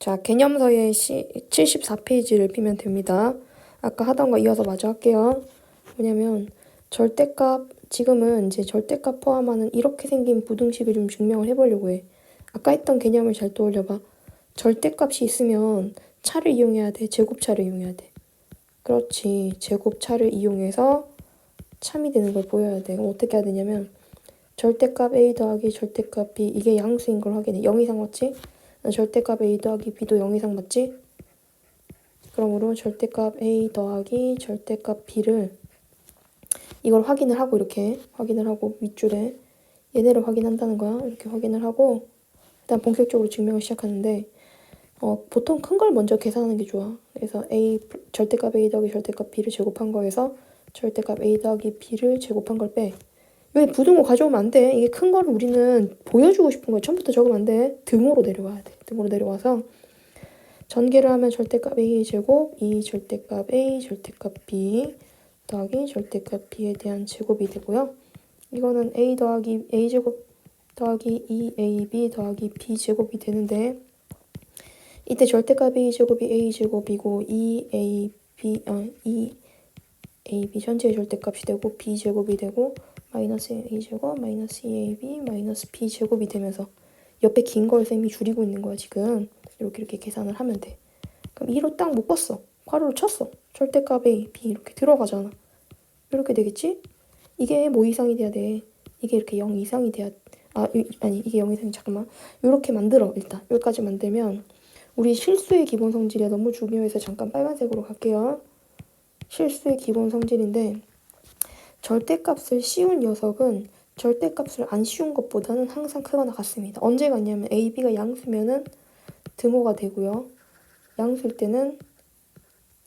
자, 개념서의 74페이지를 피면 됩니다. 아까 하던 거 이어서 마저 할게요. 뭐냐면 절대값, 지금은 이제 절대값 포함하는 이렇게 생긴 부등식을 좀 증명을 해보려고 해. 아까 했던 개념을 잘 떠올려봐. 절대값이 있으면 차를 이용해야 돼. 제곱차를 이용해야 돼. 그렇지. 제곱차를 이용해서 참이 되는 걸 보여야 돼. 그럼 어떻게 해야 되냐면 절대값 a 더하기 절대값 b, 이게 양수인 걸 확인해. 0 이상 맞지? 절대값 a 더하기 b도 0 이상 맞지? 그러므로 절대값 a 더하기 절대값 b를 이걸 확인을 하고, 이렇게 확인을 하고 윗줄에 얘네를 확인한다는 거야. 이렇게 확인을 하고 일단 본격적으로 증명을 시작하는데 보통 큰 걸 먼저 계산하는 게 좋아. 그래서 절대값 a 더하기 절대값 b를 제곱한 거에서 절대값 a 더하기 b를 제곱한 걸 빼. 왜 부등호 가져오면 안 돼? 이게 큰 거를 우리는 보여주고 싶은 거야. 처음부터 적으면 안 돼. 등호로 내려와야 돼. 등호로 내려와서 전개를 하면 절대값 a 제곱, 이 절대값 a 절대값 b 더하기 절대값 b에 대한 제곱이 되고요. 이거는 a 더하기 a 제곱 더하기 2ab 더하기 b 제곱이 되는데, 이때 절대값 a 제곱이 a 제곱이고 2ab 전체의 절대값이 되고 b 제곱이 되고 마이너스 a 제곱 마이너스 2ab 마이너스 b 제곱이 되면서 옆에 긴 걸 쌤이 줄이고 있는 거야. 지금 이렇게 계산을 하면 돼. 그럼 2로 딱 묶었어. 괄호를 쳤어. 절대값 a, b 이렇게 들어가잖아. 이렇게 되겠지? 이게 뭐 이상이 돼야 돼? 이게 이렇게 0 이상이 돼야, 아니 이게 0 이상이, 잠깐만. 이렇게 만들어. 일단 여기까지 만들면 우리 실수의 기본 성질이 너무 중요해서 잠깐 빨간색으로 갈게요. 실수의 기본 성질인데, 절대값을 씌운 녀석은 절대값을 안 씌운 것보다는 항상 크거나 같습니다. 언제 같냐면 AB가 양수면은 등호가 되고요. 양수일 때는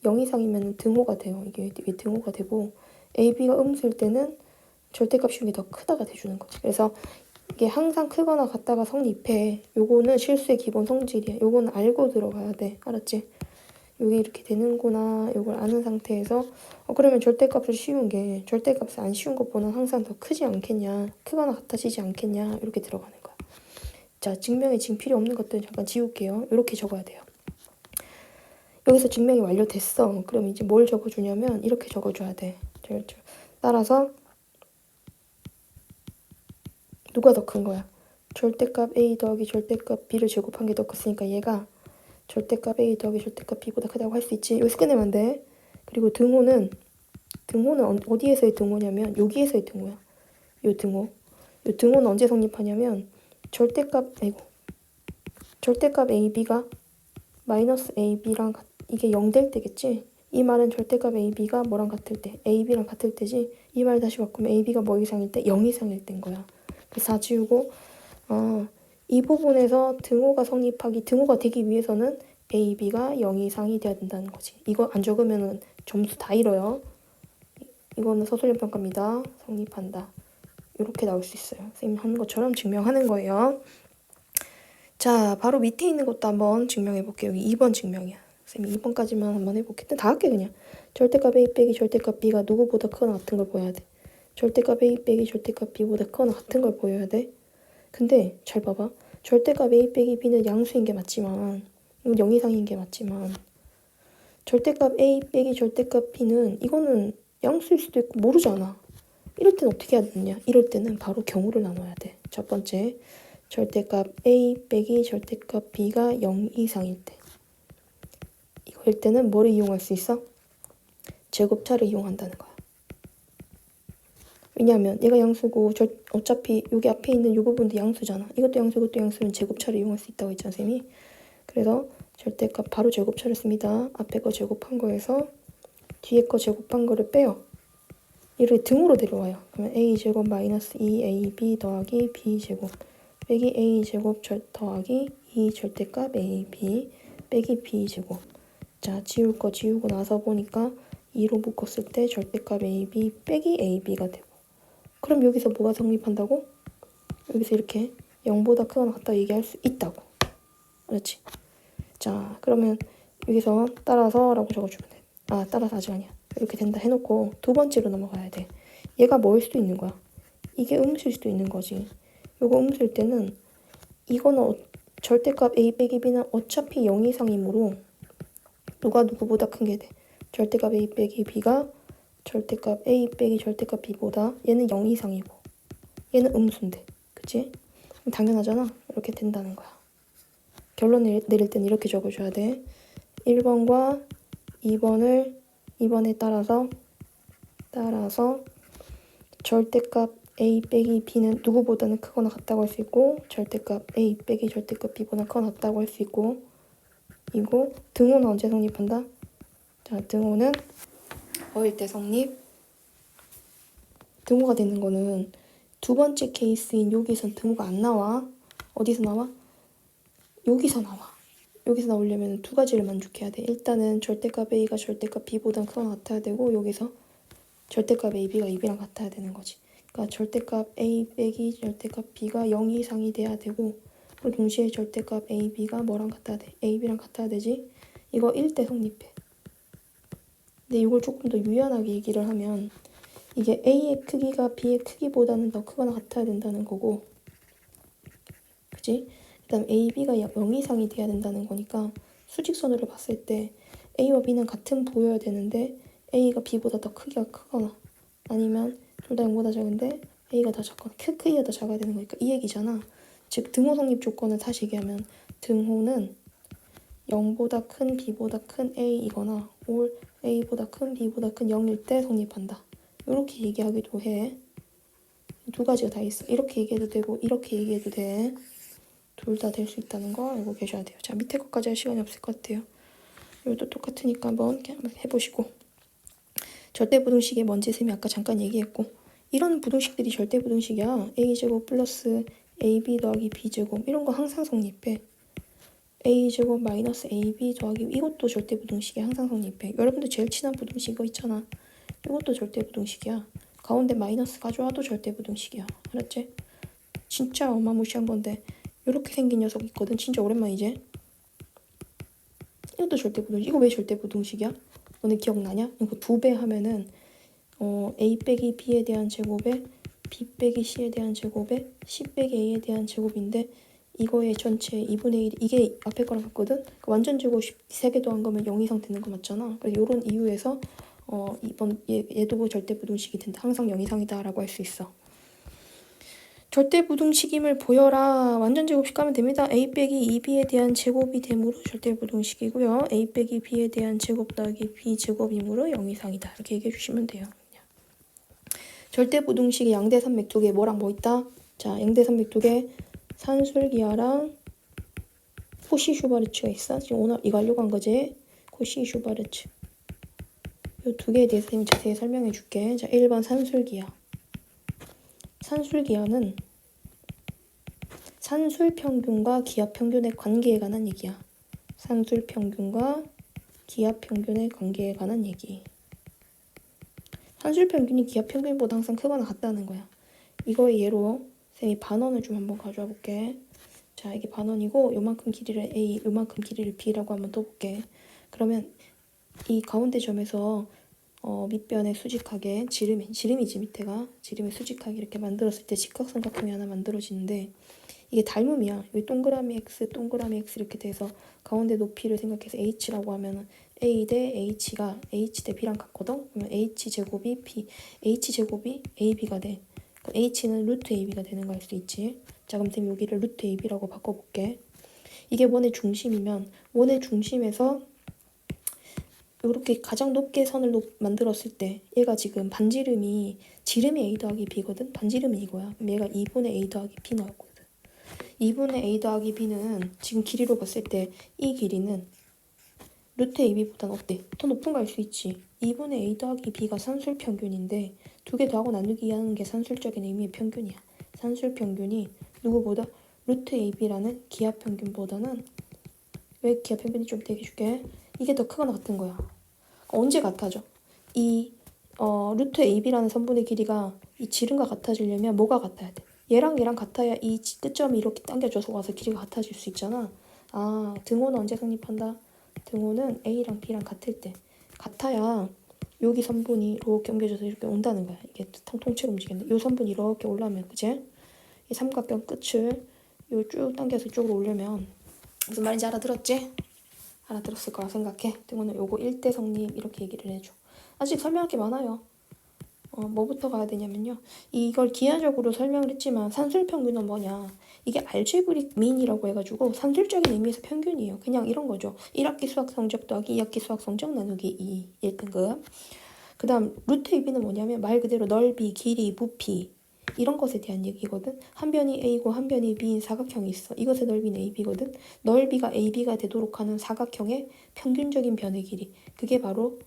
0 이상이면 등호가 돼요. 이게 등호가 되고, AB가 음수일 때는 절대값 씌운 게 더 크다가 돼주는 거지. 그래서 이게 항상 크거나 같다가 성립해. 요거는 실수의 기본 성질이야. 요거는 알고 들어가야 돼. 알았지? 여기 이렇게 되는구나. 이걸 아는 상태에서 그러면 절대값을 씌운 게 절대값을 안 씌운 것보다는 항상 더 크지 않겠냐, 크거나 같아지지 않겠냐, 이렇게 들어가는 거야. 자, 증명에 지금 필요 없는 것들은 잠깐 지울게요. 이렇게 적어야 돼요. 여기서 증명이 완료됐어. 그럼 이제 뭘 적어주냐면 이렇게 적어줘야 돼. 따라서 누가 더 큰 거야? 절대값 a 더하기 절대값 b를 제곱한 게 더 컸으니까 얘가 절대값 a 더하기 절대값 b보다 크다고 할 수 있지. 여기서 끝내면 안 돼. 그리고 등호는 어디에서의 등호냐면 여기에서의 등호야. 요 등호는 언제 성립하냐면 절대값 ab가 마이너스 ab랑 이게 0 될 때겠지. 이 말은 절대값 ab가 뭐랑 같을 때? ab랑 같을 때지. 이 말 다시 바꾸면 ab가 뭐 이상일 때? 0 이상일 때인 거야. 그래서 다 지우고 이 부분에서 등호가 되기 위해서는 AB가 0 이상이 돼야 된다는 거지. 이거 안 적으면 점수 다 잃어요. 이거는 서술형 평가입니다. 성립한다. 이렇게 나올 수 있어요. 선생님 하는 것처럼 증명하는 거예요. 자, 바로 밑에 있는 것도 한번 증명해 볼게요. 여기 2번 증명이야. 선생님 2번까지만 한번 해볼게. 다 할게 그냥. 절대값 A 빼기 절대값 B가 누구보다 크거나 같은 걸 보여야 돼. 절대값 A 빼기 절대값 B보다 크거나 같은 걸 보여야 돼. 근데 잘 봐봐. 절대값 A 빼기 B는 양수인 게 맞지만, 이건 0 이상인 게 맞지만, 절대값 A 빼기 절대값 B는 이거는 양수일 수도 있고 모르잖아. 이럴 때는 어떻게 해야 되느냐? 이럴 때는 바로 경우를 나눠야 돼. 첫 번째, 절대값 A 빼기 절대값 B가 0 이상일 때. 이거일 때는 뭐를 이용할 수 있어? 제곱차를 이용한다는 거야. 왜냐하면 얘가 양수고 어차피 여기 앞에 있는 이 부분도 양수잖아. 이것도 양수, 이것도 양수면 제곱차를 이용할 수 있다고 했잖아, 쌤이. 그래서 절대값 바로 제곱차를 씁니다. 앞에 거 제곱한 거에서 뒤에 거 제곱한 거를 빼요. 이를 등으로 데려와요. 그러면 a제곱 마이너스 2ab 더하기 b제곱 빼기 a제곱 더하기 2 절대값 ab 빼기 b제곱. 자, 지울 거 지우고 나서 보니까 2로 묶었을 때 절대값 ab 빼기 ab가 되고, 그럼 여기서 뭐가 성립한다고? 여기서 이렇게 0보다 크거나 같다 얘기할 수 있다고. 그렇지? 자, 그러면 여기서 따라서 라고 적어주면 돼. 따라서 아직 아니야. 이렇게 된다 해놓고 두 번째로 넘어가야 돼. 얘가 뭐일 수도 있는 거야. 이게 음수일 수도 있는 거지. 요거 음수일 때는 이거는 절대값 a 빼기 b는 어차피 0 이상이므로 누가 누구보다 큰 게 돼. 절대값 a 빼기 b가 절대값 a 빼기 절대값 b보다 얘는 0 이상이고 얘는 음수인데. 그치? 당연하잖아. 이렇게 된다는 거야. 결론 내릴 땐 이렇게 적어줘야 돼. 1번과 2번에 따라서 절대값 a 빼기 b는 누구보다는 크거나 같다고 할 수 있고 절대값 a 빼기 절대값 b보다 크거나 같다고 할 수 있고 이고 등호는 언제 성립한다? 자, 등호는 어일 때 성립. 등호가 되는 거는 두 번째 케이스인 여기선 등호가 안 나와. 어디서 나와? 여기서 나와. 여기서 나오려면 두 가지를 만족해야 돼. 일단은 절대값 a가 절대값 b보다 크거나 같아야 되고 여기서 절대값 ab가 ab랑 같아야 되는 거지. 그러니까 절대값 a 빼기 절대값 b가 0 이상이 돼야 되고 그리고 동시에 절대값 ab가 뭐랑 같아야 돼? ab랑 같아야 되지. 이거 1대 성립해. 근데 이걸 조금 더 유연하게 얘기를 하면 이게 a의 크기가 b의 크기보다는 더 크거나 같아야 된다는 거고 그치? 그 다음 a, b가 0 이상이 돼야 된다는 거니까 수직선으로 봤을 때 a와 b는 같은 보여야 되는데 a가 b보다 더 크기가 크거나 아니면 둘 다 0보다 작은데 a가 더 작거나 크기가 더 작아야 되는 거니까 이 얘기잖아. 즉 등호 성립 조건을 다시 얘기하면 등호는 0보다 큰 b보다 큰 a이거나 or a보다 큰 b보다 큰 0일 때 성립한다. 이렇게 얘기하기도 해. 두 가지가 다 있어. 이렇게 얘기해도 되고 이렇게 얘기해도 돼. 둘 다 될 수 있다는 거 알고 계셔야 돼요. 자, 밑에 것까지 할 시간이 없을 것 같아요. 이것도 똑같으니까 한번 해보시고. 절대부등식의 뭔지 쌤이 아까 잠깐 얘기했고 이런 부등식들이 절대부등식이야. a제곱 플러스 ab 더하기 b제곱 이런 거 항상 성립해. a제곱 마이너스 ab 더하기 이것도 절대부등식이야. 항상 성립해. 여러분들 제일 친한 부등식 이거 있잖아. 이것도 절대부등식이야. 가운데 마이너스 가져와도 절대부등식이야. 알았지? 진짜 어마무시한 건데 이렇게 생긴 녀석 있거든. 진짜 오랜만이지? 이것도 절대부등식. 이거 왜 절대부등식이야? 너네 기억나냐? 이거 2배 하면은 a 빼기 b에 대한 제곱에 b 빼기 c에 대한 제곱에 c 빼기 a에 대한 제곱인데 이거의 전체 2분의 1 이게 앞에 거랑 같거든? 완전 제곱 3개 더한 거면 0 이상 되는 거 맞잖아. 그래서 이런 이유에서 이번 얘도 절대부등식이 된다. 항상 0 이상이다 라고 할 수 있어. 절대부등식임을 보여라. 완전 제곱식 가면 됩니다. a 빼기 2b에 대한 제곱이 되므로 절대부등식이고요. a 빼기 b에 대한 제곱 더하기 b 제곱이므로 0 이상이다. 이렇게 얘기해 주시면 돼요. 절대부등식의 양대산맥 두 개 뭐랑 뭐 있다? 자, 양대산맥 두 개 산술기하랑 코시-슈바르츠가 있어. 지금 오늘 이거 하려고 한 거지. 코시-슈바르츠. 이 두 개에 대해서 자세히 설명해 줄게. 자, 1번 산술기하. 산술기하는 산술평균과 기하평균의 관계에 관한 얘기야. 산술평균과 기하평균의 관계에 관한 얘기. 산술평균이 기하평균보다 항상 크거나 같다는 거야. 이거의 예로 쌤이 반원을 좀 한번 가져와 볼게. 자, 이게 반원이고 요만큼 길이를 A, 요만큼 길이를 B라고 한번 떠볼게. 그러면 이 가운데 점에서 밑변에 수직하게 지름이지 밑에가 지름이 수직하게 이렇게 만들었을 때 직각삼각형이 하나 만들어지는데 이게 닮음이야. 여기 동그라미 x 동그라미 x 이렇게 돼서 가운데 높이를 생각해서 h라고 하면 a 대 h가 h 대 b랑 같거든. 그러면 h 제곱이 h제곱이 ab가 돼. 그럼 h는 루트 ab가 되는 거 알 수 있지. 자, 그럼 쌤 여기를 루트 ab라고 바꿔볼게. 이게 원의 중심이면 원의 중심에서 이렇게 가장 높게 선을 만들었을 때 얘가 지금 반지름이 지름이 a 더하기 b거든. 반지름이 이거야. 그럼 얘가 2분의 a 더하기 b 나왔거든. 2분의 a 더하기 b는 지금 길이로 봤을 때 이 길이는 루트 ab보다는 어때? 더 높은 거 알 수 있지. 2분의 a 더하기 b가 산술평균인데 두 개 더하고 나누기 하는 게 산술적인 의미의 평균이야. 산술평균이 누구보다 루트 ab라는 기하평균보다는 왜 기하평균이 좀 대기줄게. 이게 더 크거나 같은 거야. 언제 같아져? 이 루트 ab라는 선분의 길이가 이 지름과 같아지려면 뭐가 같아야 돼? 얘랑 같아야 이 끝점이 이렇게 당겨져서 와서 길이가 같아질 수 있잖아. 아, 등호는 언제 성립한다? 등호는 a랑 b랑 같을 때. 같아야 여기 선분이 이렇게 옮겨져서 이렇게 온다는 거야. 이게 통째로 움직이는데 이 선분이 이렇게 올라오면 그치? 이 삼각형 끝을 요 쭉 당겨서 이쪽으로 올리면 무슨 말인지 알아들었지? 알아들었을 거라 생각해. 등호는 요거 1대 성립 이렇게 얘기를 해줘. 아직 설명할 게 많아요. 뭐부터 가야 되냐면요. 이걸 기하적으로 설명을 했지만 산술평균은 뭐냐. 이게 알제브릭 민이라고 해가지고 산술적인 의미에서 평균이에요. 그냥 이런 거죠. 1학기 수학 성적 더하기 2학기 수학 성적 나누기 2, 1등급. 그 다음 루트 AB는 뭐냐면 말 그대로 넓이, 길이, 부피 이런 것에 대한 얘기거든. 한 변이 A고 한 변이 B인 사각형이 있어. 이것의 넓이는 AB거든. 넓이가 AB가 되도록 하는 사각형의 평균적인 변의 길이. 그게 바로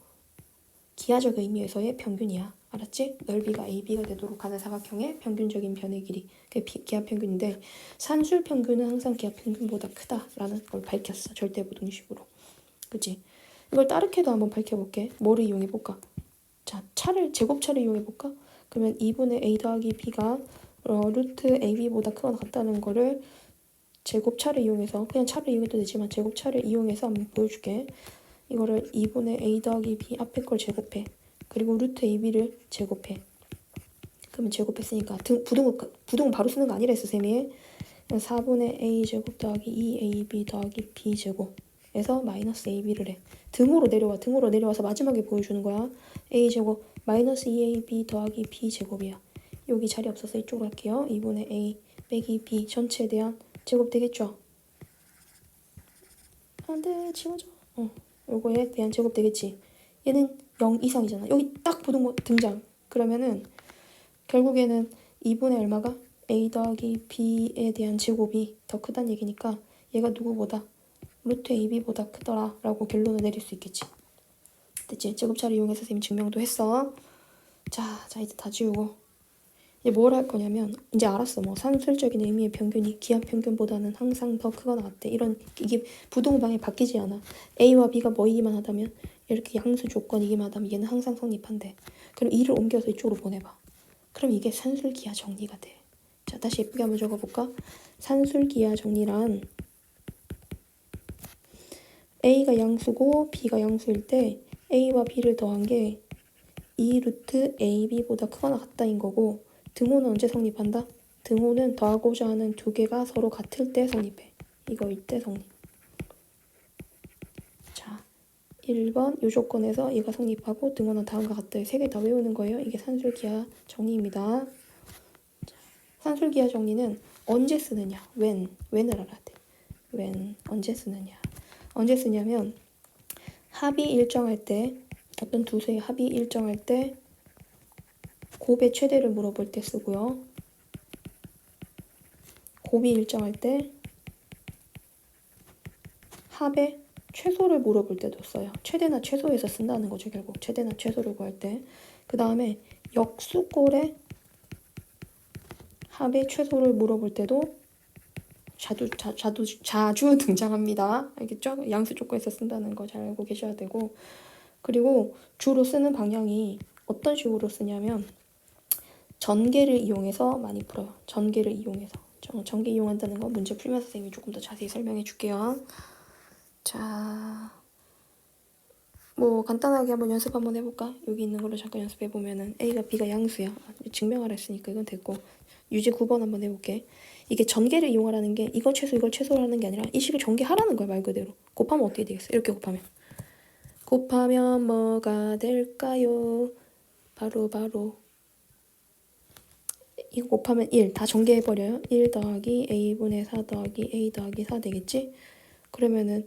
기하적 의미에서의 평균이야. 알았지? 넓이가 AB가 되도록 하는 사각형의 평균적인 변의 길이. 그게 기하평균인데 산술평균은 항상 기하평균보다 크다라는 걸 밝혔어. 절대부등식으로. 그치? 이걸 다르게도 한번 밝혀볼게. 뭐를 이용해볼까? 자, 제곱차를 이용해볼까? 그러면 2분의 A 더하기 B가 루트 AB보다 크거나 같다는 거를 제곱차를 이용해서, 그냥 차를 이용해도 되지만 제곱차를 이용해서 한번 보여줄게. 이거를 2분의 A 더하기 B 앞에 걸 제곱해. 그리고 루트 AB를 제곱해. 그러면 제곱했으니까 부등호 바로 쓰는 거 아니라 했어, 쌤이. 4분의 A 제곱 더하기 2AB 더하기 B 제곱에서 마이너스 AB를 해. 등호로 내려와서 마지막에 보여주는 거야. A 제곱 마이너스 2AB 더하기 B 제곱이야. 여기 자리 없어서 이쪽으로 할게요. 2분의 A 빼기 B 전체에 대한 제곱 되겠죠? 안돼, 지워져. 요거에 대한 제곱 되겠지. 얘는 0 이상이잖아. 여기 딱 부등호 등장. 그러면은 결국에는 2분의 얼마가? A 더하기 B에 대한 제곱이 더 크다는 얘기니까 얘가 누구보다? 루트 AB보다 크더라 라고 결론을 내릴 수 있겠지. 됐지? 제곱차를 이용해서 선생님이 증명도 했어. 자 이제 다 지우고 이제 뭘 할 거냐면 이제 알았어. 뭐 산술적인 의미의 평균이 기하평균보다는 항상 더 크거나 같대. 이게 부동방에 바뀌지 않아. A와 B가 뭐이기만 하다면 이렇게 양수 조건이기만 하다면 얘는 항상 성립한대. 그럼 2를 옮겨서 이쪽으로 보내봐. 그럼 이게 산술기하 정리가 돼. 자, 다시 예쁘게 한번 적어볼까? 산술기하 정리란 A가 양수고 B가 양수일 때 A와 B를 더한 게 2 루트 AB보다 크거나 같다인 거고, 등호는 언제 성립한다? 등호는 더하고자 하는 두 개가 서로 같을 때 성립해. 이거일 때 성립. 자, 1번 이 조건에서 얘가 성립하고 등호는 다음과 같다. 세 개 다 외우는 거예요. 이게 산술기하 정리입니다. 자, 산술기하 정리는 언제 쓰느냐? when을 알아야 돼. when, 언제 쓰느냐? 언제 쓰냐면 합이 일정할 때, 어떤 두 수의 합이 일정할 때 곱의 최대를 물어볼 때 쓰고요. 곱이 일정할 때 합의 최소를 물어볼 때도 써요. 최대나 최소에서 쓴다는 거죠. 결국 최대나 최소를 구할 때. 그 다음에 역수꼴의 합의 최소를 물어볼 때도 자주 등장합니다. 알겠죠? 양수 조건에서 쓴다는 거 잘 알고 계셔야 되고, 그리고 주로 쓰는 방향이 어떤 식으로 쓰냐면 전개를 이용해서 많이 풀어요. 전개를 이용해서. 전개 이용한다는 거 문제 풀면서 선생님이 조금 더 자세히 설명해 줄게요. 자, 뭐 간단하게 한번 연습 한번 해볼까? 여기 있는 걸로 잠깐 연습해보면은 A가 B가 양수야. 증명하라 했으니까 이건 됐고, 유제 9번 한번 해볼게. 이게 전개를 이용하라는 게 이걸 최소로 하는 게 아니라 이 식을 전개하라는 거야. 말 그대로. 곱하면 어떻게 되겠어? 이렇게 곱하면 뭐가 될까요? 바로 이거 곱하면 1 다 전개해버려요. 1 더하기 A분의 4 더하기 A 더하기 4 되겠지? 그러면은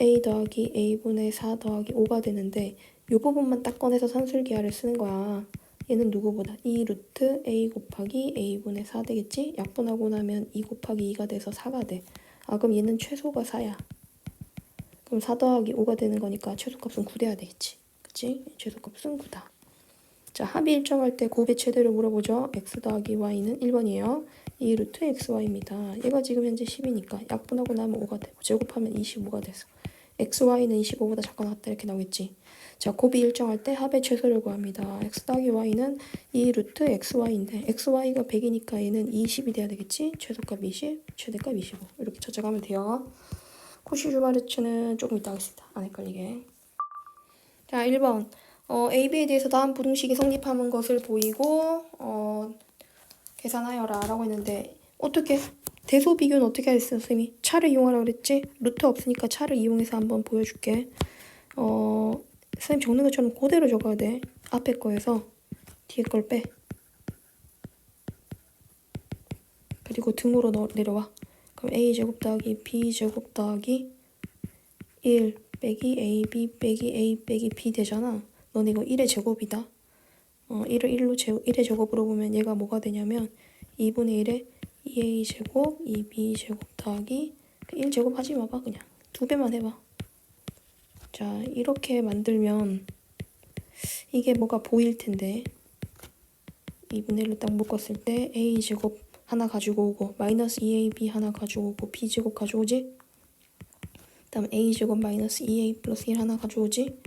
A 더하기 A분의 4 더하기 5가 되는데 이 부분만 딱 꺼내서 산술기하를 쓰는 거야. 얘는 누구보다? 2 루트 A 곱하기 A분의 4 되겠지? 약분하고 나면 2 곱하기 2가 돼서 4가 돼. 아, 그럼 얘는 최소가 4야. 그럼 4 더하기 5가 되는 거니까 최소값은 9 돼야 되겠지. 그치? 최소값은 9다. 자, 합이 일정할 때 곱의 최대를 물어보죠. x 더하기 y는 1번이에요. 2 루트 xy입니다. 얘가 지금 현재 10이니까 약분하고 나면 5가 되고 제곱하면 25가 돼서 x, y는 25보다 작거나 같다 이렇게 나오겠지. 자, 곱이 일정할 때 합의 최소를 구합니다. x 더하기 y는 2 루트 xy인데 xy가 100이니까 얘는 20이 돼야 되겠지. 최소값 20, 최대값 25 이렇게 찾아가면 돼요. 코시-슈바르츠는 조금 이따 하겠습니다. 안 헷갈리게. 자, 1번 AB에 대해서 다음 부등식이 성립하는 것을 보이고 계산하여라 라고 했는데 어떻게? 대소 비교는 어떻게 했어, 선생님이? 차를 이용하라고 그랬지? 루트 없으니까 차를 이용해서 한번 보여줄게. 선생님 적는 것처럼 그대로 적어야 돼. 앞에 거에서 뒤에 걸 빼. 그리고 등으로 내려와. 그럼 a제곱 더하기 b제곱 더하기 1 빼기 ab 빼기 a 빼기 b 되잖아. 넌 이거 1의 제곱이다. 1의 제곱으로 보면 얘가 뭐가 되냐면 2분의 1에 2a제곱 2b제곱 더하기 1제곱 하지 마봐. 그냥 2배만 해봐. 자, 이렇게 만들면 이게 뭐가 보일 텐데 2분의 1로 딱 묶었을 때 a제곱 하나 가지고 오고 마이너스 2ab 하나 가지고 오고 b제곱 가져오지? 다음 a제곱 마이너스 2a 플러스 1 하나 가져오지?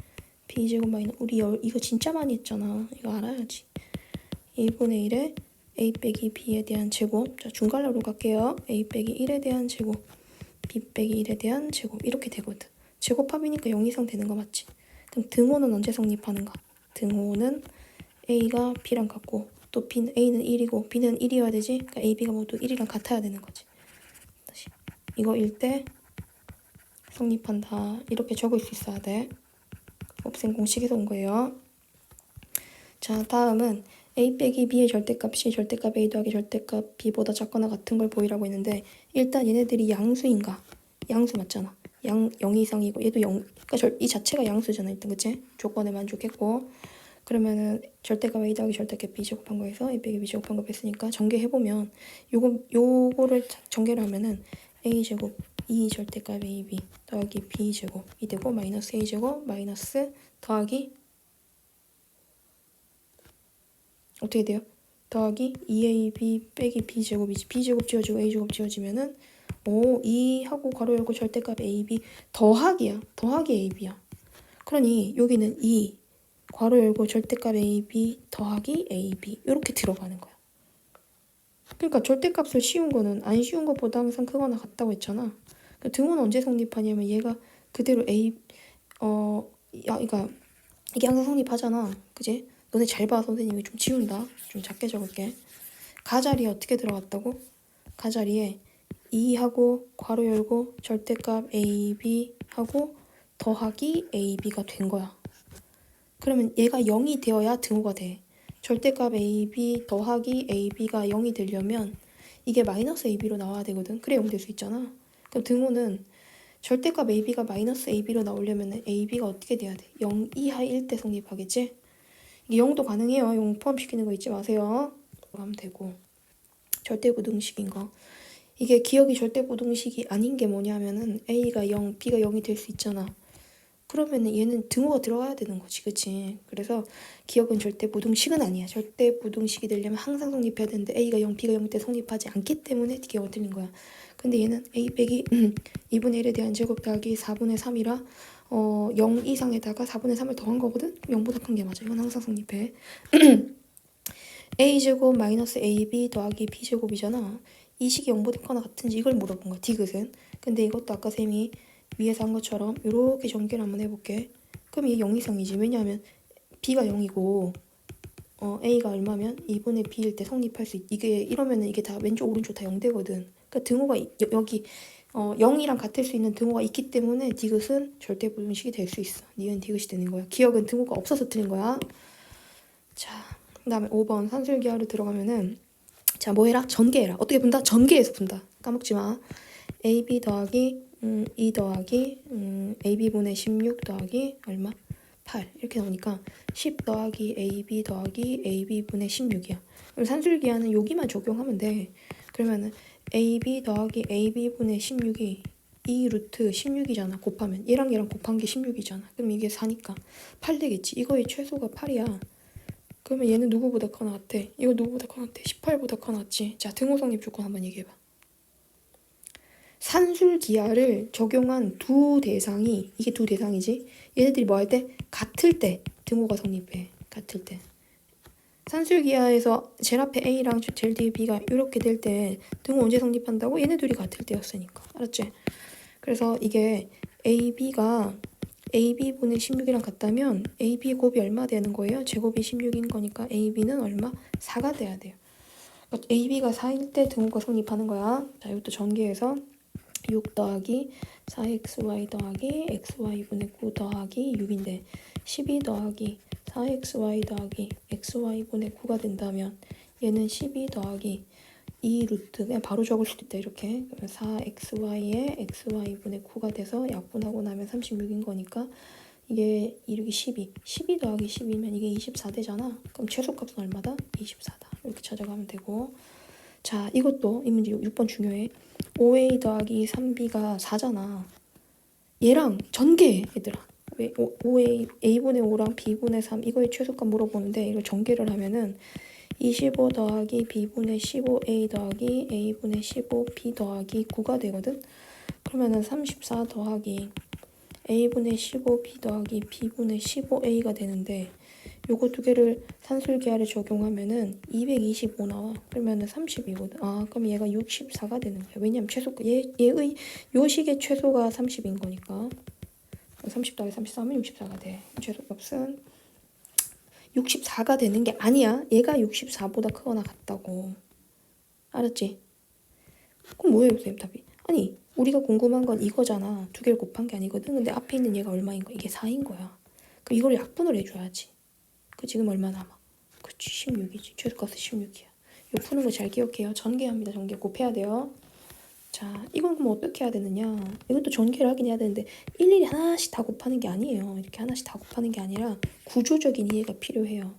b제곱 마이너스 우리 이거 진짜 많이 했잖아. 이거 알아야지. 1분의 1에 a 빼기 b에 대한 제곱. 자, 중괄호로 갈게요. a 빼기 1에 대한 제곱 b 빼기 1에 대한 제곱 이렇게 되거든. 제곱합이니까 0 이상 되는 거 맞지? 그럼 등호는 언제 성립하는가? 등호는 a가 b랑 같고 또 a는 1이고 b는 1이어야 되지? 그러니까 a, b가 모두 1이랑 같아야 되는 거지. 다시 이거 일 때 성립한다. 이렇게 적을 수 있어야 돼. 곱셈 공식에서 온 거예요. 자, 다음은 a 빼기 b의 절대값이 절대값 a 더하기 절대값 b보다 작거나 같은 걸 보이라고 했는데 일단 얘네들이 양수인가? 양수 맞잖아. 0 이상이고 얘도 0, 그러니까 이 자체가 양수잖아. 일단 그치? 조건에 만족했고 그러면은 절대값 a 더하기 절대값 b 제곱한 거에서 a 빼기 b 제곱한 거 뺐으니까 전개해보면 요거를 전개를 하면은 a 제곱 2 절대값 ab 더하기 b 제곱이 되고 마이너스 a 제곱 마이너스 더하기 어떻게 돼요? 더하기 2ab 빼기 b제곱이지. b제곱 지워지고 a제곱 지워지면은 2하고 괄호 열고 절대값 ab 더하기야. 더하기 ab야. 그러니 여기는 2 괄호 열고 절대값 ab 더하기 ab 이렇게 들어가는 거야. 그러니까 절대값을 씌운 거는 안 씌운 것보다 항상 크거나 같다고 했잖아. 그 등호는 언제 성립하냐면 얘가 그대로 그러니까 이게 항상 성립하잖아. 그지? 너네 잘 봐. 선생님이 좀 지운다. 좀 작게 적을게. 가자리에 어떻게 들어갔다고? 가자리에 2하고 괄호 열고 절대값 ab 하고 더하기 ab가 된 거야. 그러면 얘가 0이 되어야 등호가 돼. 절대값 ab 더하기 ab가 0이 되려면 이게 마이너스 ab로 나와야 되거든. 그래 0 될 수 있잖아. 그럼 등호는 절대값 ab가 마이너스 ab로 나오려면 ab가 어떻게 돼야 돼? 0 이하일 때 성립하겠지? 이게 0도 가능해요. 0 포함시키는 거 잊지 마세요. 하면 되고 절대부등식인 거. 이게 기억이 절대부등식이 아닌 게 뭐냐면은 a가 0, b가 0이 될 수 있잖아. 그러면은 얘는 등호가 들어가야 되는 거지, 그치? 그래서 기억은 절대부등식은 아니야. 절대부등식이 되려면 항상 성립해야 되는데 a가 0, b가 0 때 성립하지 않기 때문에 기억이 틀린 거야. 근데 얘는 a 빼기 2분의 1에 대한 제곱 더하기 4분의 3이라 0 이상에다가 4분의 3을 더한 거거든? 0보다 큰 게 맞아. 이건 항상 성립해. a제곱 마이너스 ab 더하기 b제곱이잖아. 이 식이 0보다 크거나 같은지 이걸 물어본 거야. 디귿은. 근데 이것도 아까 쌤이 위에서 한 것처럼 이렇게 전개를 한번 해볼게. 그럼 이게 0 이상이지. 왜냐하면 b가 0이고 a가 얼마면 2분의 b일 때 성립할 수 이게 이러면은 이게 다 왼쪽 오른쪽 다 0 되거든. 그러니까 등호가 여기 0이랑 같을 수 있는 등호가 있기 때문에 디귿은 절대부등식이 될 수 있어. 니은 디귿이 되는 거야. 기억은 등호가 없어서 틀린 거야. 자, 그 다음에 5번 산술기하로 들어가면은 자, 뭐 해라? 전개해라. 어떻게 분다? 전개해서 분다. 까먹지 마. ab 더하기 2 더하기 ab분의 16 더하기 얼마? 8 이렇게 나오니까 10 더하기 ab 더하기 ab분의 16이야. 그럼 산술기하는 여기만 적용하면 돼. 그러면은 ab 더하기 ab분의 16이 2 루트 16이잖아. 곱하면 얘랑 얘랑 곱한 게 16이잖아. 그럼 이게 4니까 8 되겠지. 이거의 최소가 8이야. 그러면 얘는 누구보다 커 나왔대? 이거 누구보다 커 나왔대? 18보다 커 나왔지. 자, 등호 성립 조건 한번 얘기해봐. 산술기하를 적용한 두 대상이 이게 두 대상이지. 얘네들이 뭐 할 때? 같을 때 등호가 성립해. 같을 때. 산술기하에서 제일 앞에 A랑 제일 뒤에 B가 이렇게 될 때 등호 언제 성립한다고? 얘네 둘이 같을 때였으니까. 알았지? 그래서 이게 AB가 AB분의 16이랑 같다면 AB의 곱이 얼마 되는 거예요? 제곱이 16인 거니까 AB는 얼마? 4가 돼야 돼요. AB가 4일 때 등호가 성립하는 거야. 자, 이것도 전개해서 6 더하기 4xy 더하기 xy분의 9 더하기 6인데 12 더하기 4xy 더하기 xy분의 9가 된다면 얘는 12 더하기 2 루트 그냥 바로 적을 수도 있다 이렇게. 그러면 4xy에 xy분의 9가 돼서 약분하고 나면 36인 거니까 이게 이렇게 12 더하기 12면 이게 24 되잖아. 그럼 최소값은 얼마다? 24다. 이렇게 찾아가면 되고. 자, 이것도 이 문제 6번 중요해. 5a 더하기 3b가 4잖아. 얘랑 전개 얘들아. 왜 5a a분의 5랑 b분의 3 이거의 최소값 물어보는데 이걸 전개를 하면은 25 더하기 b분의 15a 더하기 a분의 15b 더하기 9가 되거든. 그러면은 34 더하기 a분의 15b 더하기 b분의 15a가 되는데 요거 두 개를 산술기하를 적용하면은 225 나와. 그러면은 30이거든. 아, 그럼 얘가 64가 되는 거야. 왜냐면 최소가 얘의 요 식의 최소가 30인 거니까. 30 더하기 33은 64가 돼. 최소값은 64가 되는 게 아니야. 얘가 64보다 크거나 같다고. 알았지? 그럼 뭐예요, 선생님 답이? 아니, 우리가 궁금한 건 이거잖아. 두 개를 곱한 게 아니거든. 근데 앞에 있는 얘가 얼마인 거야? 이게 4인 거야. 그럼 이걸 약분을 해줘야지. 그 지금 얼마 남아? 그치, 16이지. 최소값은 16이야. 이거 푸는 거 잘 기억해요. 전개합니다. 전개 곱해야 돼요. 자, 이건 그럼 어떻게 해야 되느냐? 이것도 전개를 하긴 해야 되는데 일일이 하나씩 다 곱하는 게 아니에요. 이렇게 하나씩 다 곱하는 게 아니라 구조적인 이해가 필요해요.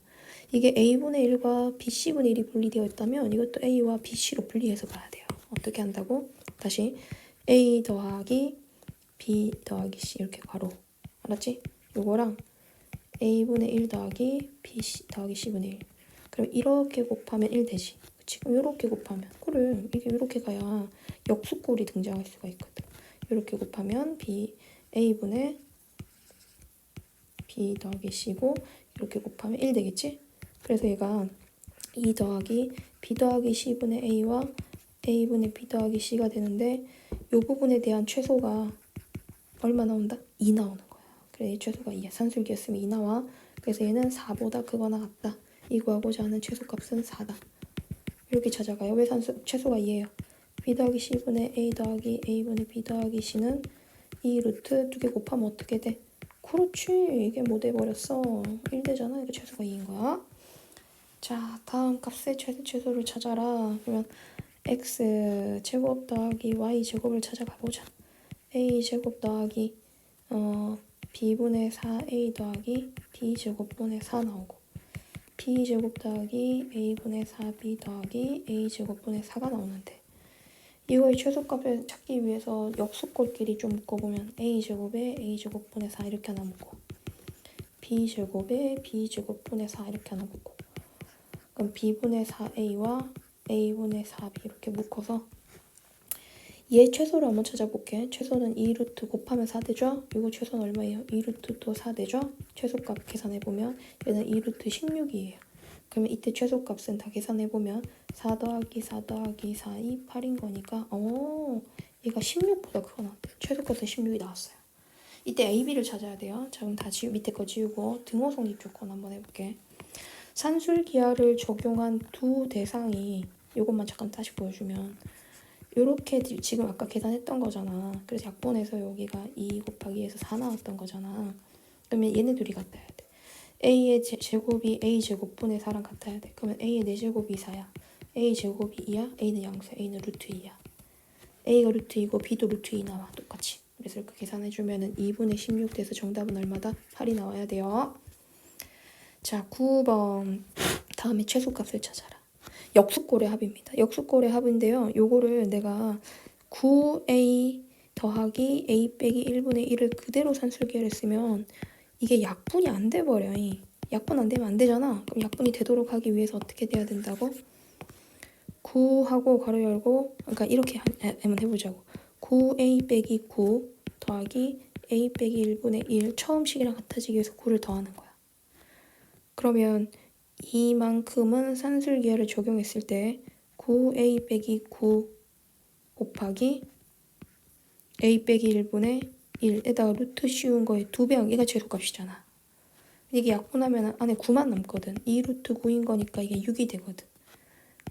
이게 a분의 1과 bc분의 1이 분리되어 있다면 이것도 a와 bc로 분리해서 봐야 돼요. 어떻게 한다고? 다시 a 더하기 b 더하기 c 이렇게 괄호. 알았지? 요거랑 a분의 1 더하기 bc 더하기 c분의 1. 그럼 이렇게 곱하면 1 되지. 지금 이렇게 곱하면 그래 이게 이렇게 가야 역수꼴이 등장할 수가 있거든. 이렇게 곱하면 a분의 b 더하기 c고 이렇게 곱하면 1 되겠지? 그래서 얘가 2 더하기 b 더하기 c분의 a와 a분의 b 더하기 c가 되는데 이 부분에 대한 최소가 얼마 나온다? 2 나오는 거야. 그래 이 최소가 2야. 산술기였으면 2 나와. 그래서 얘는 4보다 크거나 같다. 이 구하고자 하는 최소값은 4다. 이렇게 찾아가요. 왜 최소가 2예요? b 더하기 c분의 a 더하기 a분의 b 더하기 c는 이 루트 두 개 곱하면 어떻게 돼? 그렇지. 이게 뭐 돼버렸어? 1 되잖아. 이거 최소가 2인 거야. 자, 다음 값의 최소를 찾아라. 그러면 x 제곱 더하기 y 제곱을 찾아가 보자. a 제곱 더하기 b분의 4a 더하기 b 제곱분의 4 나오고 b 제곱 더하기 a분의 4b 더하기 a 제곱분의 4가 나오는데 이거의 최소값을 찾기 위해서 역수꼴끼리 좀 묶어보면 a 제곱에 a 제곱분의 4 이렇게 하나 묶고 b 제곱에 b 제곱분의 4 이렇게 하나 묶고 그럼 b분의 4a와 a분의 4b 이렇게 묶어서 얘 최소를 한번 찾아볼게. 최소는 2루트 곱하면 4 되죠? 이거 최소는 얼마예요? 2루트 또 4 되죠? 최소값 계산해보면 얘는 2루트 16이에요. 그러면 이때 최소값은 다 계산해보면 4 더하기 4 더하기 4이 8인 거니까 얘가 16보다 크거 나왔대요. 최소값은 16이 나왔어요. 이때 A, B를 찾아야 돼요. 자, 그럼 다 밑에 거 지우고 등호 성립 조건 한번 해볼게. 산술기하를 적용한 두 대상이 이것만 잠깐 다시 보여주면 요렇게 지금 아까 계산했던 거잖아. 그래서 약분해서 여기가 2 곱하기 2에서 4 나왔던 거잖아. 그러면 얘네 둘이 같아야 돼. a의 제곱이 a 제곱분의 4랑 같아야 돼. 그러면 a의 4제곱이 4야. a 제곱이 2야. a는 양수야. a는 루트 2야. a가 루트 2고 b도 루트 2 나와. 똑같이. 그래서 이렇게 계산해주면은 2분의 16 돼서 정답은 얼마다? 8이 나와야 돼요. 자, 9번. 다음에 최소값을 찾아라. 역수꼴의 합입니다. 역수꼴의 합인데요. 요거를 내가 9a 더하기 a 빼기 1분의 1을 그대로 산술기를 쓰면 이게 약분이 안 돼버려. 약분 안 되면 안 되잖아. 그럼 약분이 되도록 하기 위해서 어떻게 돼야 된다고? 9하고 가로 열고 그러니까 이렇게 한번 해보자고. 9a 빼기 9 더하기 a 빼기 1분의 1 처음 식이랑 같아지기 위해서 9를 더하는 거야. 그러면 이만큼은 산술기하를 적용했을 때 9a 빼기 9 곱하기 a 빼기 1분의 1에다가 루트 씌운 거에 2배 얘가 최소값이잖아. 이게 약분하면 안에 9만 남거든. 2루트 9인 거니까 이게 6이 되거든.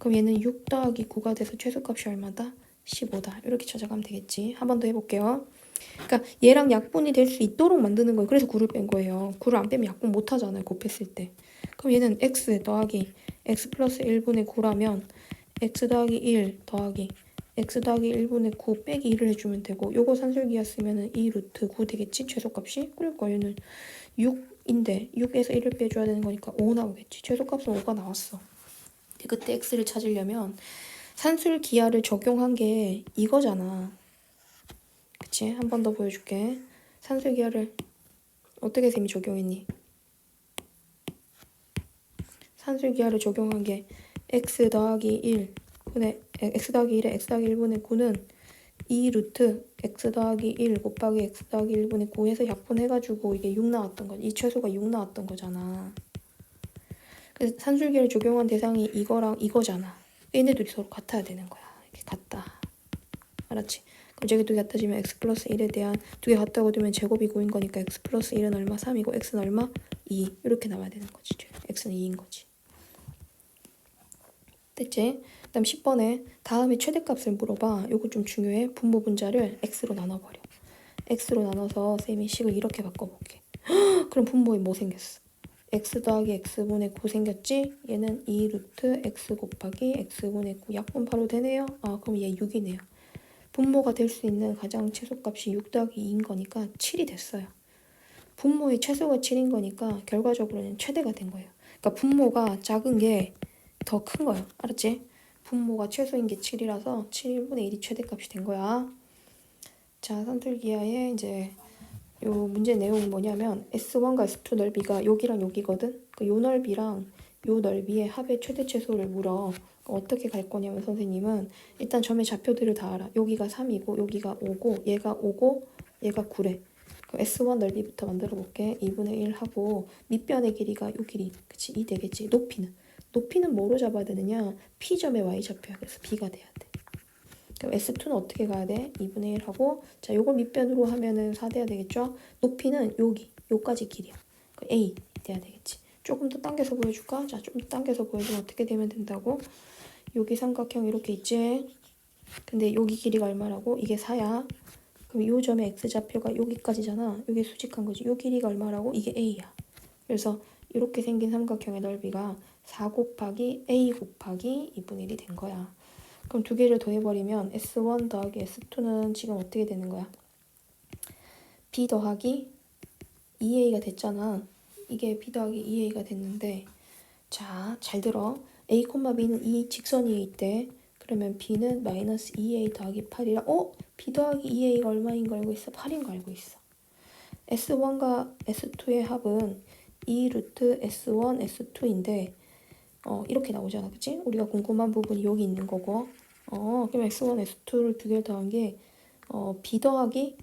그럼 얘는 6 더하기 9가 돼서 최소값이 얼마다? 15다. 이렇게 찾아가면 되겠지. 한 번 더 해볼게요. 그러니까 얘랑 약분이 될 수 있도록 만드는 거예요. 그래서 9를 뺀 거예요. 9를 안 빼면 약분 못 하잖아요. 곱했을 때. 그럼 얘는 x 더하기 x 플러스 1분의 9라면 x 더하기 1 더하기 x 더하기 1분의 9 빼기 1을 해주면 되고 요거 산술기였으면 2 루트 9 되겠지? 최소값이? 그러니까 얘는 6인데 6에서 1을 빼줘야 되는 거니까 5 나오겠지. 최소값은 5가 나왔어. 그때 x를 찾으려면 산술기하를 적용한 게 이거잖아. 그치? 한 번 더 보여줄게. 산술기하를 어떻게 쌤이 적용했니? 산술기하를 적용한 게 x 더하기 1 분의 x 더하기 1에 x 더하기 1분의 9는 2 루트 x 더하기 1 곱하기 x 더하기 1분의 9 해서 약분해가지고 이게 6 나왔던 거지. 이 최소가 6 나왔던 거잖아. 그래서 산술기를 적용한 대상이 이거랑 이거잖아. 얘네들이 서로 같아야 되는 거야. 이렇게 같다. 알았지? 그럼 저기 두 개 같아지면 x 플러스 1에 대한 두 개 같다고 두면 제곱이 9인 거니까 x 플러스 1은 얼마? 3이고 x는 얼마? 2. 이렇게 나와야 되는 거지. x는 2인 거지. 됐지? 그 다음 10번에 다음에 최대값을 물어봐. 요거 좀 중요해. 분모 분자를 x로 나눠버려. x로 나눠서 쌤이 식을 이렇게 바꿔볼게. 그럼 분모에 뭐 생겼어? x 더하기 x분의 9 생겼지? 얘는 2 루트 x 곱하기 x분의 9 약분 바로 되네요? 아 그럼 얘 6이네요. 분모가 될 수 있는 가장 최소값이 6 더하기 2인 거니까 7이 됐어요. 분모의 최소가 7인 거니까 결과적으로는 최대가 된 거예요. 그러니까 분모가 작은 게 더 큰 거예요. 알았지? 분모가 최소인 게 7이라서 7분의 1이 최대값이 된 거야. 자, 산술기하의 이제 요 문제 내용은 뭐냐면 S1과 S2 넓이가 여기랑 여기거든. 그 요 넓이랑 요 넓이의 합의 최대 최소를 물어. 어떻게 갈 거냐면 선생님은 일단 점의 좌표들을 다 알아. 여기가 3이고 여기가 5고 얘가 5고 얘가 9래. S1 넓이부터 만들어 볼게. 2분의 1 하고 밑변의 길이가 요 길이 그치 2 되겠지. 높이는 뭐로 잡아야 되느냐? P점의 Y좌표야. 그래서 B가 돼야 돼. 그럼 S2는 어떻게 가야 돼? 2분의 1 하고 자 요걸 밑변으로 하면은 4 돼야 되겠죠? 높이는 여기 요까지 길이야. A 돼야 되겠지. 조금 더 당겨서 보여줄까? 자 좀 더 당겨서 보여주면 어떻게 되면 된다고? 여기 삼각형 이렇게 있지? 근데 여기 길이가 얼마라고? 이게 4야. 그럼 요 점의 X좌표가 여기까지잖아. 여기 수직한 거지. 요 길이가 얼마라고? 이게 A야. 그래서 이렇게 생긴 삼각형의 넓이가 4 곱하기 A 곱하기 2분의 1이 된 거야. 그럼 두 개를 더해버리면 S1 더하기 S2는 지금 어떻게 되는 거야? B 더하기 2A가 됐잖아. 이게 B 더하기 2A가 됐는데 자, 잘 들어. A, B는 이 직선 위에 있대. 그러면 B는 마이너스 2A 더하기 8이라 B 더하기 2A가 얼마인 거 알고 있어? 8인 거 알고 있어. S1과 S2의 합은 2 루트 S1, S2인데 이렇게 나오잖아. 그치? 우리가 궁금한 부분이 여기 있는 거고 그럼 S1, S2를 두 개를 더한 게 B 더하기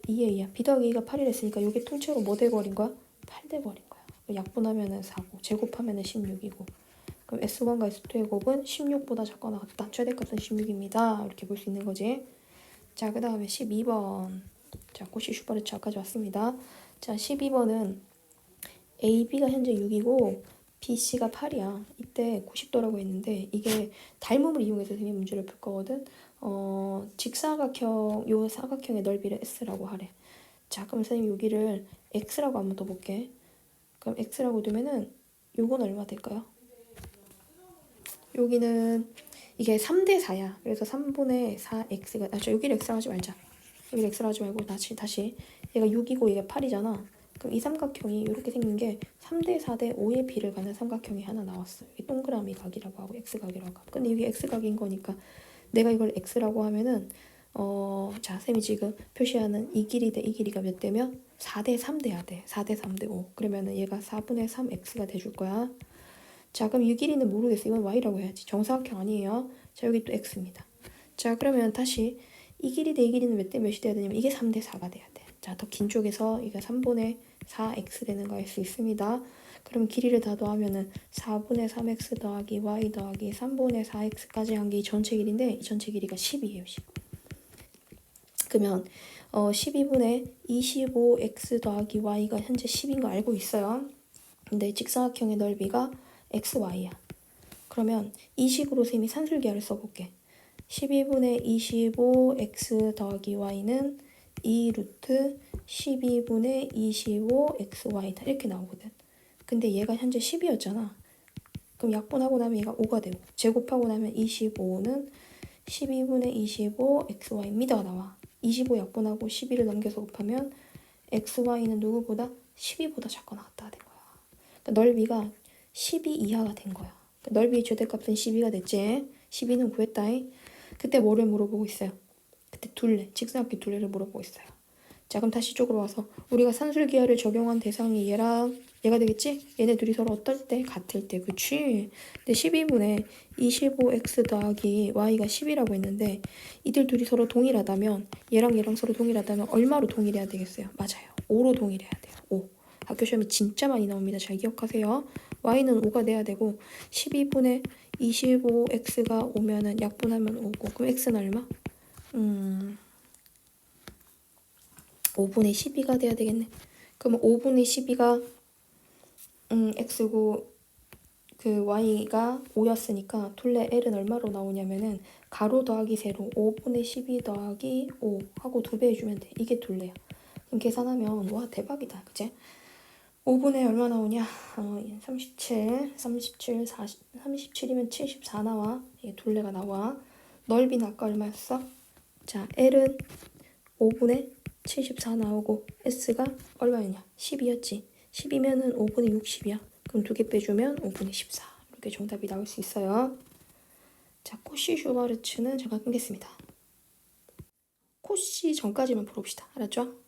2A야. B 더하기 2가 8이 됐으니까 이게 통째로 뭐 돼버린 거야? 8 돼버린 거야. 약분하면은 4고 제곱하면은 16이고 그럼 S1과 S2의 곱은 16보다 작거나 같다. 최대값은 16입니다. 이렇게 볼 수 있는 거지. 자, 그 다음에 12번. 자, 코시 슈퍼레츠 아까 왔습니다. 자, 12번은 AB가 현재 6이고 BC가 8이야. 이때 90도라고 했는데 이게 닮음을 이용해서 선생님이 문제를 풀 거거든. 직사각형, 요 사각형의 넓이를 S라고 하래. 자, 그럼 선생님 여기를 X라고 한번 더 볼게. 그럼 X라고 두면은 요건 얼마 될까요? 여기는 이게 3대 4야. 그래서 3분의 4X가 여기를 X라고 하지 말자. 여기를 X라고 하지 말고 다시 얘가 6이고 얘가 8이잖아. 그럼 이 삼각형이 이렇게 생긴 게 3대 4대 5의 비를 가는 삼각형이 하나 나왔어요. 이 동그라미 각이라고 하고 X각이라고 하고. 근데 이게 X각인 거니까 내가 이걸 X라고 하면은 자, 쌤이 지금 표시하는 이 길이 대 이 길이가 몇 대면 4대 3 돼야 돼. 4대 3 대 5. 그러면은 얘가 4분의 3X가 돼줄 거야. 자, 그럼 이 길이는 모르겠어. 이건 Y라고 해야지. 정사각형 아니에요. 자, 여기 또 X입니다. 자, 그러면 다시 이 길이 대 이 길이는 몇 대 몇이 돼야 되냐면 이게 3대 4가 돼야 돼. 자, 더 긴 쪽에서 이게 3분의 4x 되는 거 알 수 있습니다. 그럼 길이를 다 더하면은 4분의 3x 더하기 y 더하기 3분의 4x까지 한 게 이 전체 길이인데 이 전체 길이가 10이에요. 10. 그러면 12분의 25x 더하기 y가 현재 10인 거 알고 있어요. 근데 직사각형의 넓이가 xy야. 그러면 이 식으로 쌤이 산술기하를 써볼게. 12분의 25x 더하기 y는 2 루트 12분의 25xy다. 이렇게 나오거든. 근데 얘가 현재 10이었잖아. 그럼 약분하고 나면 얘가 5가 되고 제곱하고 나면 25는 12분의 25xy입니다가 나와. 25 약분하고 12를 넘겨서 곱하면 xy는 누구보다 12보다 작거나 같다가 된 거야. 그러니까 넓이가 12 이하가 된 거야. 그러니까 넓이의 최대값은 12가 됐지. 12는 구했다. 그때 뭐를 물어보고 있어요? 그때 둘레, 직사각형 둘레를 물어보고 있어요. 자, 그럼 다시 쪽으로 와서 우리가 산술기하를 적용한 대상이 얘랑 얘가 되겠지? 얘네 둘이 서로 어떨 때? 같을 때. 그치? 근데 12분의 25x 더하기 y가 10이라고 했는데 이들 둘이 서로 동일하다면 얘랑 얘랑 서로 동일하다면 얼마로 동일해야 되겠어요? 맞아요. 5로 동일해야 돼요. 5. 학교 시험에 진짜 많이 나옵니다. 잘 기억하세요. y는 5가 돼야 되고 12분의 25x가 오면은 약분하면 5고 그럼 x는 얼마? 5분의 12가 돼야 되겠네. 그러면 5분의 12가 x고 그 y가 5였으니까 둘레 l은 얼마로 나오냐면은 가로 더하기 세로 5분의 12 더하기 5 하고 2배 해주면 돼. 이게 둘레야. 그럼 계산하면 와 대박이다. 그치? 5분의 얼마 나오냐? 37, 37이면 74 나와. 이게 둘레가 나와. 넓이는 아까 얼마였어? 자, L은 5분의 74 나오고 S가 얼마였냐? 10이었지. 10이면은 5분의 60이야. 그럼 2개 빼주면 5분의 14. 이렇게 정답이 나올 수 있어요. 자, 코시 슈바르츠는 잠깐 끊겠습니다. 코시 전까지만 풀어봅시다. 알았죠?